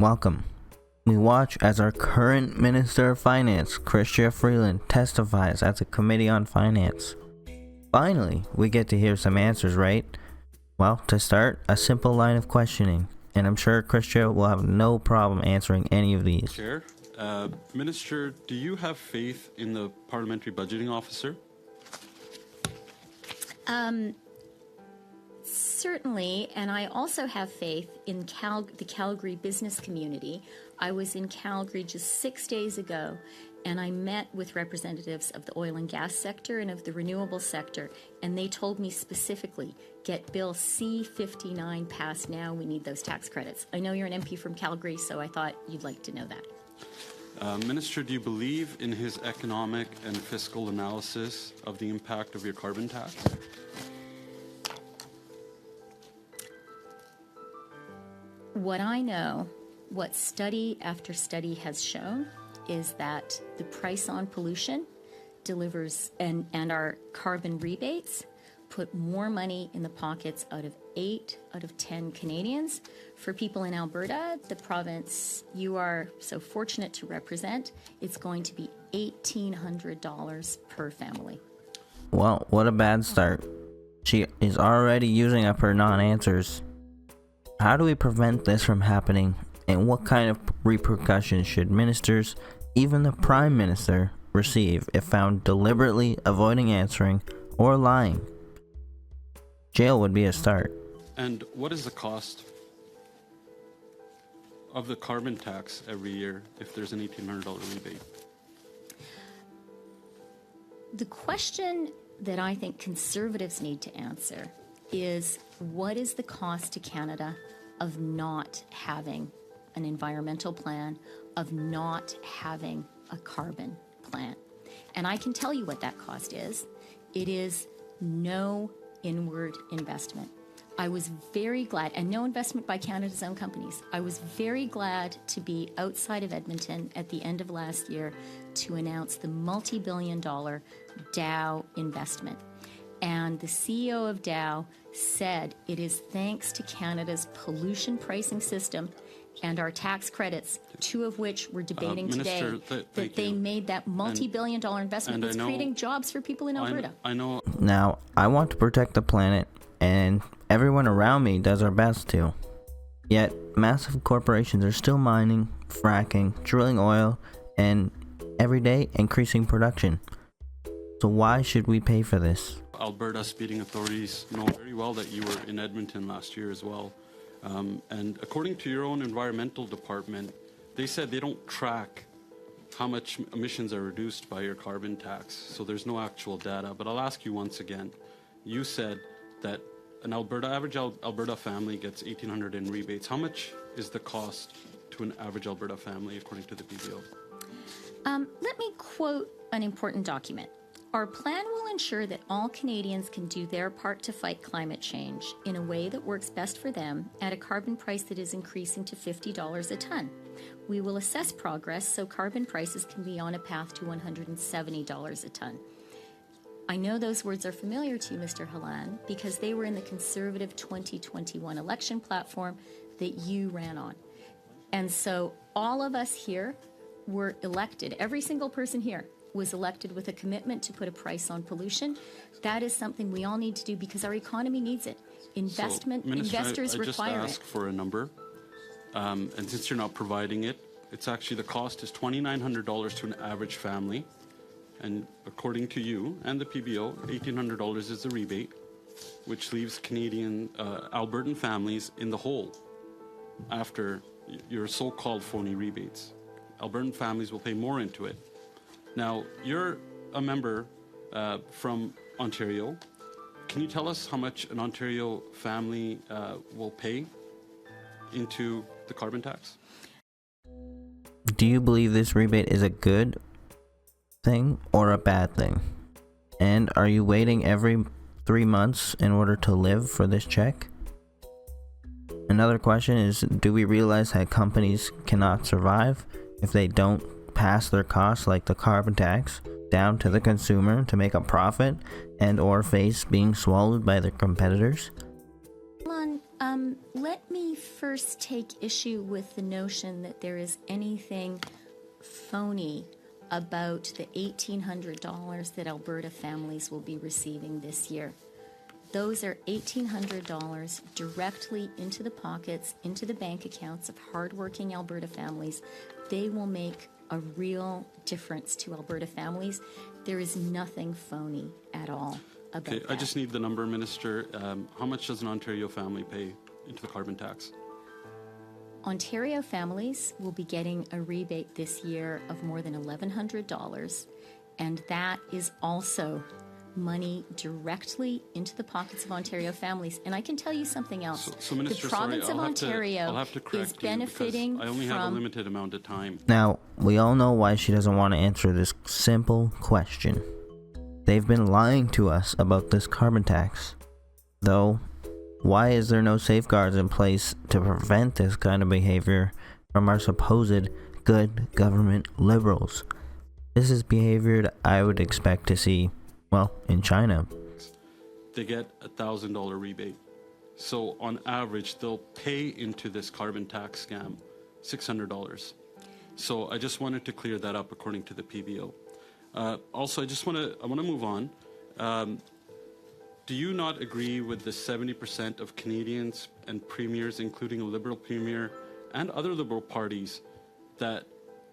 Welcome. We watch as our current Minister of Finance, Chrystia Freeland, testifies at the Committee on Finance. Finally, we get to hear some answers, right? Well, to start, a simple line of questioning, and I'm sure Chrystia will have no problem answering any of these. Chair, Minister, do you have faith in the Parliamentary Budgeting Officer? Certainly, and I also have faith in the Calgary business community. I was in Calgary just 6 days ago, and I met with representatives of the oil and gas sector and of the renewable sector, and they told me specifically, get Bill C-59 passed now, we need those tax credits. I know you're an MP from Calgary, so I thought you'd like to know that. Minister, do you believe in his economic and fiscal analysis of the impact of your carbon tax? What I know, what study after study has shown, is that the price on pollution delivers, and our carbon rebates put more money in the pockets out of 8 out of 10 Canadians. For people in Alberta, the province you are so fortunate to represent, it's going to be $1,800 per family. Well, what a bad start. She is already using up her non-answers. How do we prevent this from happening, and what kind of repercussions should ministers, even the Prime Minister, receive if found deliberately avoiding answering or lying? Jail would be a start. And what is the cost of the carbon tax every year if there's an $1,800 rebate? The question that I think Conservatives need to answer is, what is the cost to Canada of not having an environmental plan, of not having a carbon plan? And I can tell you what that cost is. It is no inward investment. I was very glad, and no investment by Canada's own companies. I was very glad to be outside of Edmonton at the end of last year to announce the multi-billion-dollar Dow investment. And the CEO of Dow said it is thanks to Canada's pollution pricing system and our tax credits, 2 of which we're debating Minister, today, that they made that multi-billion-dollar investment that's creating jobs for people in Alberta. I know. Now, I want to protect the planet, and everyone around me does our best to. Yet, massive corporations are still mining, fracking, drilling oil, and every day increasing production. So why should we pay for this? Alberta speeding authorities know very well that you were in Edmonton last year as well. And according to your own environmental department, they said they don't track how much emissions are reduced by your carbon tax. So there's no actual data. But I'll ask you once again. You said that an average Alberta family gets $1,800 in rebates. How much is the cost to an average Alberta family according to the PBO? Let me quote an important document. Our plan will ensure that all Canadians can do their part to fight climate change in a way that works best for them at a carbon price that is increasing to $50 a ton. We will assess progress so carbon prices can be on a path to $170 a ton. I know those words are familiar to you, Mr. Halan, because they were in the Conservative 2021 election platform that you ran on. And so all of us here were elected, every single person here was elected with a commitment to put a price on pollution. That is something we all need to do because our economy needs it. Investment, so, Minister, investors I just require ask for a number, and since you're not providing it, it's actually the cost is $2,900 to an average family, and according to you and the PBO, $1,800 is the rebate, which leaves Canadian Albertan families in the hole after your so-called phony rebates. Albertan families will pay more into it. Now, you're a member from Ontario. Can you tell us how much an Ontario family will pay into the carbon tax? Do you believe this rebate is a good thing or a bad thing? And are you waiting every 3 months in order to live for this check? Another question is, do we realize that companies cannot survive if they don't pass their costs, like the carbon tax, down to the consumer to make a profit and or face being swallowed by their competitors? Let me first take issue with the notion that there is anything phony about the $1,800 that Alberta families will be receiving this year. Those are $1,800 directly into the pockets, into the bank accounts of hardworking Alberta families. They will make a real difference to Alberta families. There is nothing phony at all about that. I just need the number, Minister. How much does an Ontario family pay into the carbon tax? Ontario families will be getting a rebate this year of more than $1,100, and that is also money directly into the pockets of Ontario families. And I can tell you something else. So Minister, the province of Ontario I'll have to correct is benefiting you because I only have a limited amount of time. Now, we all know why she doesn't want to answer this simple question. They've been lying to us about this carbon tax. Though, why is there no safeguards in place to prevent this kind of behavior from our supposed good government liberals? This is behavior that I would expect to see, well, in China. They get a $1,000 rebate. So on average, they'll pay into this carbon tax scam $600. So I just wanted to clear that up according to the PBO. Also, I want to move on. Do you not agree with the 70% of Canadians and premiers, including a Liberal premier and other Liberal parties, that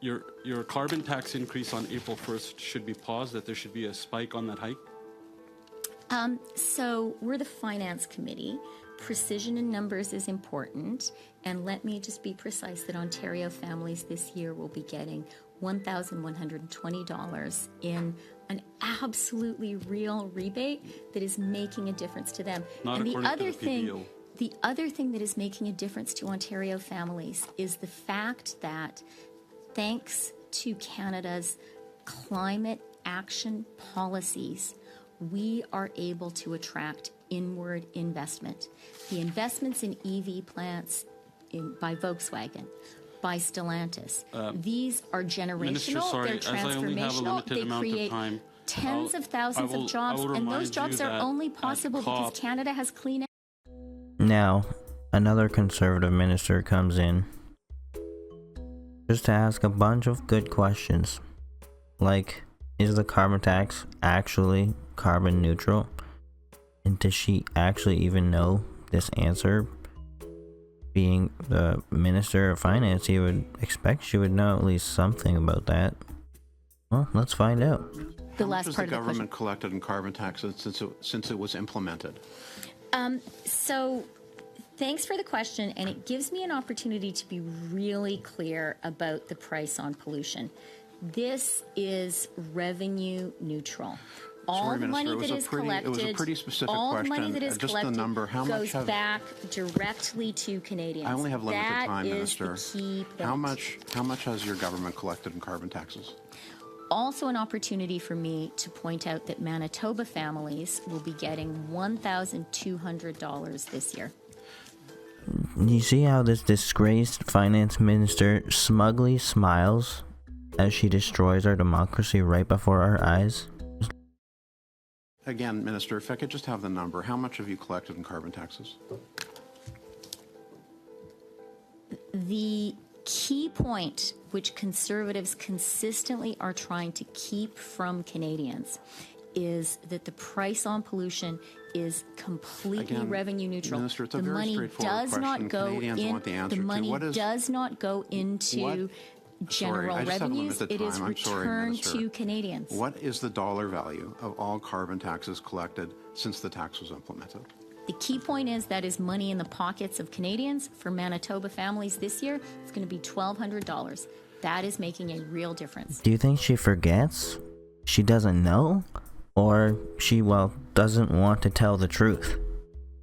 your carbon tax increase on April 1st should be paused, that there should be a spike on that hike? So we're the Finance Committee. Precision in numbers is important. And let me just be precise that Ontario families this year will be getting $1,120 in an absolutely real rebate that is making a difference to them. Not and the according other to the thing, PBO. the other thing that is making a difference to Ontario families is the fact that thanks to Canada's climate action policies, we are able to attract inward investment. The investments in EV plants by Volkswagen, by Stellantis, these are generational, Minister, sorry, they're as I only have a transformational, limited they amount of create time, tens of thousands of jobs, and those jobs are only possible because Canada has clean. Now, another Conservative minister comes in just to ask a bunch of good questions. Like, is the carbon tax actually carbon neutral? And does she actually even know this answer? Being the Minister of Finance, you would expect she would know at least something about that. Well, let's find out. The How last much has part the of the government collected in carbon taxes since it was implemented? So thanks for the question, and it gives me an opportunity to be really clear about the price on pollution. This is revenue neutral. All Sorry, the Minister, money that is collected, it was a pretty specific all the question. money that is Just collected the number. How much goes back directly to Canadians. I only have limited That time, is Minister. the key point. How much has your government collected in carbon taxes? Also an opportunity for me to point out that Manitoba families will be getting $1,200 this year. You see how this disgraced finance minister smugly smiles as she destroys our democracy right before our eyes? Again, Minister, if I could just have the number. How much have you collected in carbon taxes? The key point, which Conservatives consistently are trying to keep from Canadians, is that the price on pollution is completely Again, revenue neutral. Minister, it's a the very money straightforward does question. not go Canadians in. want the answer The to. money What is- does not go into general I just have revenues. limited It is time. I'm sorry, returned Minister. to Canadians. What is the dollar value of all carbon taxes collected since the tax was implemented? The key point is that is money in the pockets of Canadians. For Manitoba families this year, it's going to be $1,200. That is making a real difference. Do you think she forgets? She doesn't know? Or she, doesn't want to tell the truth?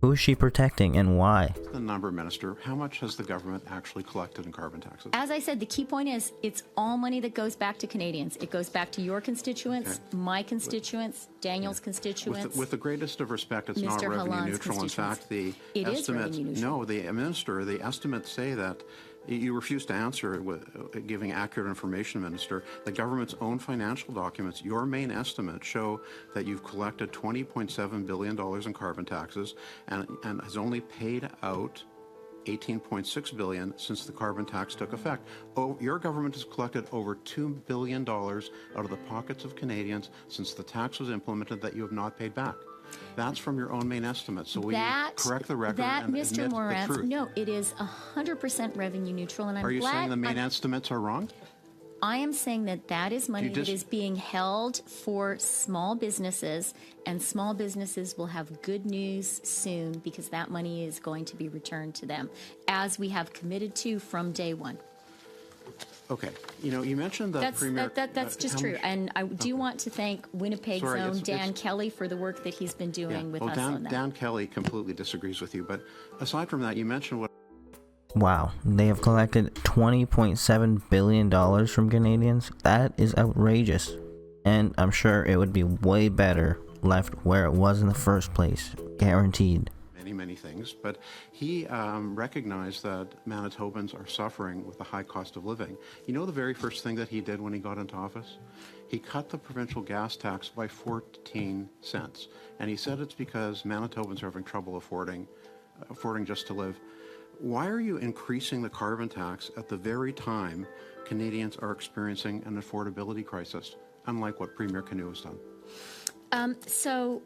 Who is she protecting and why? The number, Minister. How much has the government actually collected in carbon taxes? As I said, the key point is it's all money that goes back to Canadians. It goes back to your constituents, my constituents, Daniel's constituents. With the greatest of respect, it's not Mr. revenue Halland's neutral. In fact, the It is estimates. revenue neutral. No, the Minister, the estimates say that. You refuse to answer with giving accurate information, Minister. The government's own financial documents, your main estimates show that you've collected $20.7 billion in carbon taxes and has only paid out 18.6 billion since the carbon tax took effect. Oh, your government has collected over $2 billion out of the pockets of Canadians since the tax was implemented that you have not paid back. That's from your own main estimate. So will you correct the record and Mr. admit Morantz, the truth? no, it is 100% revenue neutral, and I'm Are you glad saying the main estimates are wrong? I am saying that that is money that is being held for small businesses, and small businesses will have good news soon because that money is going to be returned to them, as we have committed to from day one. Okay. You know, you mentioned that Premier... That's just true. And I do want to thank Winnipeg's own Dan Kelly for the work that he's been doing with us on that. Dan Kelly completely disagrees with you. But aside from that, you mentioned what... Wow, they have collected $20.7 billion from Canadians. That is outrageous. And I'm sure it would be way better left where it was in the first place. Guaranteed. Many things, but he recognized that Manitobans are suffering with the high cost of living. You know the very first thing that he did when he got into office? He cut the provincial gas tax by 14 cents. And he said it's because Manitobans are having trouble affording just to live. Why are you increasing the carbon tax at the very time Canadians are experiencing an affordability crisis, unlike what Premier Canoe has done? So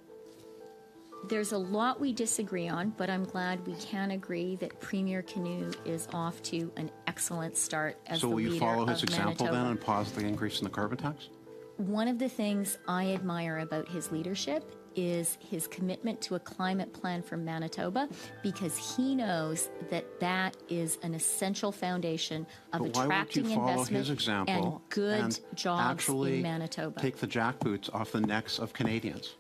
there's a lot we disagree on, but I'm glad we can agree that Premier Canoe is off to an excellent start as the leader of Manitoba. So will you follow his example then and pause the increase in the carbon tax? One of the things I admire about his leadership is his commitment to a climate plan for Manitoba, because he knows that that is an essential foundation of attracting investment and good jobs in Manitoba. Take the jackboots off the necks of Canadians.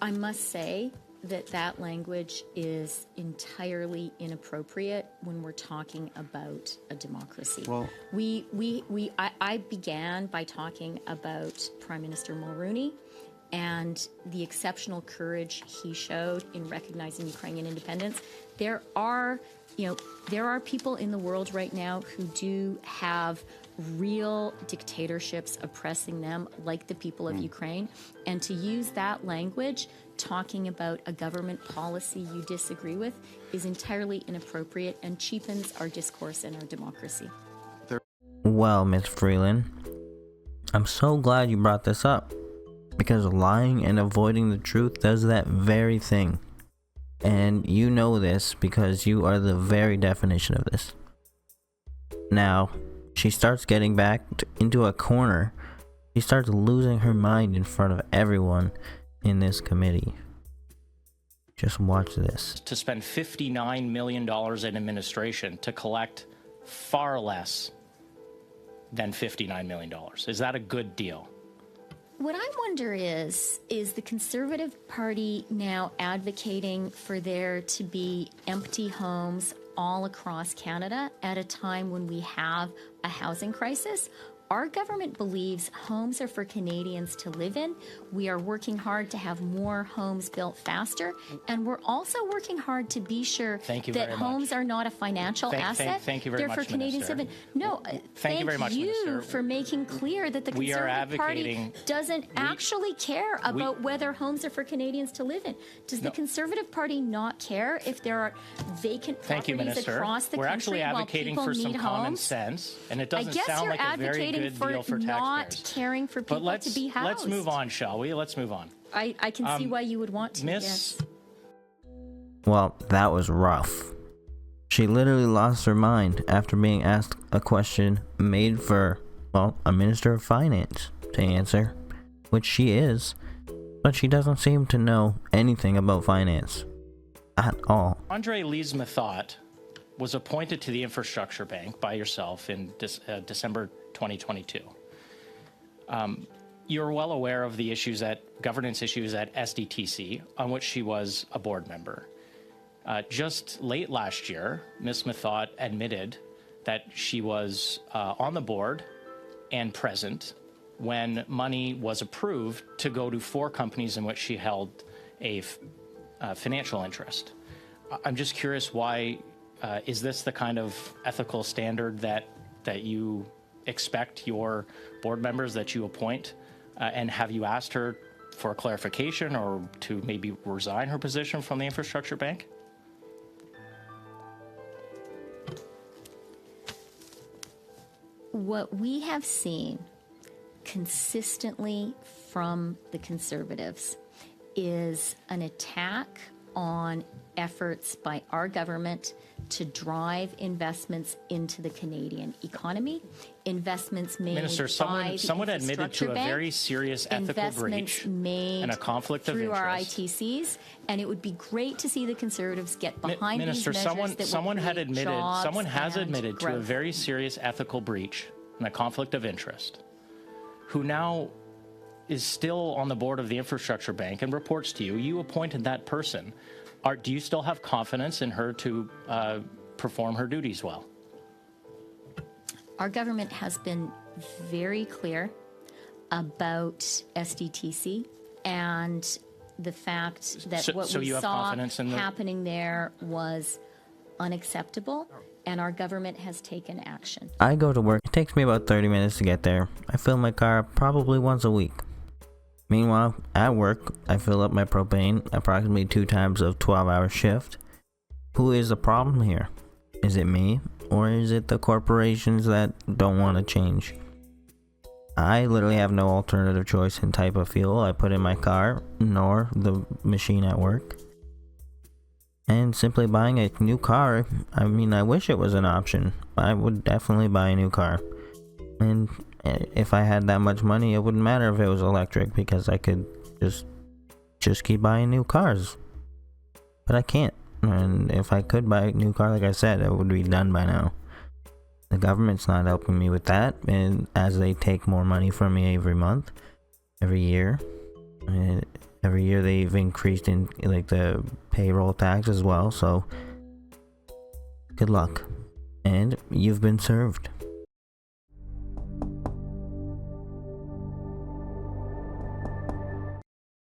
I must say that language is entirely inappropriate when we're talking about a democracy. Well, I began by talking about Prime Minister Mulroney and the exceptional courage he showed in recognizing Ukrainian independence. There are people in the world right now who do have real dictatorships oppressing them, like the people of Ukraine. And to use that language, talking about a government policy you disagree with, is entirely inappropriate and cheapens our discourse and our democracy. Well, Ms. Freeland, I'm so glad you brought this up, because lying and avoiding the truth does that very thing. And you know this because you are the very definition of this. Now, she starts getting backed into a corner. She starts losing her mind in front of everyone in this committee. Just watch this. To spend $59 million in administration to collect far less than $59 million. Is that a good deal? What I wonder is the Conservative Party now advocating for there to be empty homes all across Canada at a time when we have a housing crisis? Our government believes homes are for Canadians to live in. We are working hard to have more homes built faster, and we're also working hard to be sure that homes are not a financial asset. Thank you very much, They're for Canadians to live in. No, thank you very much, Minister, for making clear that the Conservative Party doesn't actually care about whether homes are for Canadians to live in. Does the Conservative Party not care if there are vacant properties across the country? We're actually advocating for some common sense, and it doesn't sound like a very good deal for not caring for people to be housed. Let's move on, shall we? Let's move on. I can see why you would want to. Yes. Well, that was rough. She literally lost her mind after being asked a question made for, well, a Minister of Finance to answer, which she is, but she doesn't seem to know anything about finance at all. Andre Lees-Mathot was appointed to the Infrastructure Bank by yourself in December 2022. You're well aware of the governance issues at SDTC, on which she was a board member. Just late last year, Ms. Mathot admitted that she was on the board and present when money was approved to go to 4 companies in which she held a financial interest. I'm just curious, why is this the kind of ethical standard that you expect your board members that you appoint? And have you asked her for clarification or to maybe resign her position from the Infrastructure Bank? What we have seen consistently from the Conservatives is an attack on efforts by our government to drive investments into the Canadian economy, investments made Minister, by someone the admitted Infrastructure to a Bank, very serious ethical investments breach made and a conflict of through our interest. ITCs, and it would be great to see the Conservatives get behind Minister, these measures that someone will had create admitted, jobs someone has and admitted to a growth. very serious ethical breach and a conflict of interest, who now is still on the board of the Infrastructure Bank and reports to you. You appointed that person. Do you still have confidence in her to perform her duties well? Our government has been very clear about SDTC and the fact that what So we you have saw confidence in the- happening there was unacceptable, and our government has taken action. I go to work. It takes me about 30 minutes to get there. I fill my car up probably once a week. Meanwhile, at work, I fill up my propane approximately 2 times a 12-hour shift. Who is the problem here? Is it me, or is it the corporations that don't want to change? I literally have no alternative choice in type of fuel I put in my car, nor the machine at work. And simply buying a new car, I mean, I wish it was an option. I would definitely buy a new car. And if I had that much money, it wouldn't matter if it was electric, because I could just keep buying new cars. But I can't. And if I could buy a new car, like I said, it would be done by now. The government's not helping me with that, and as they take more money from me every month, every year they've increased in like the payroll tax as well. So good luck, and you've been served.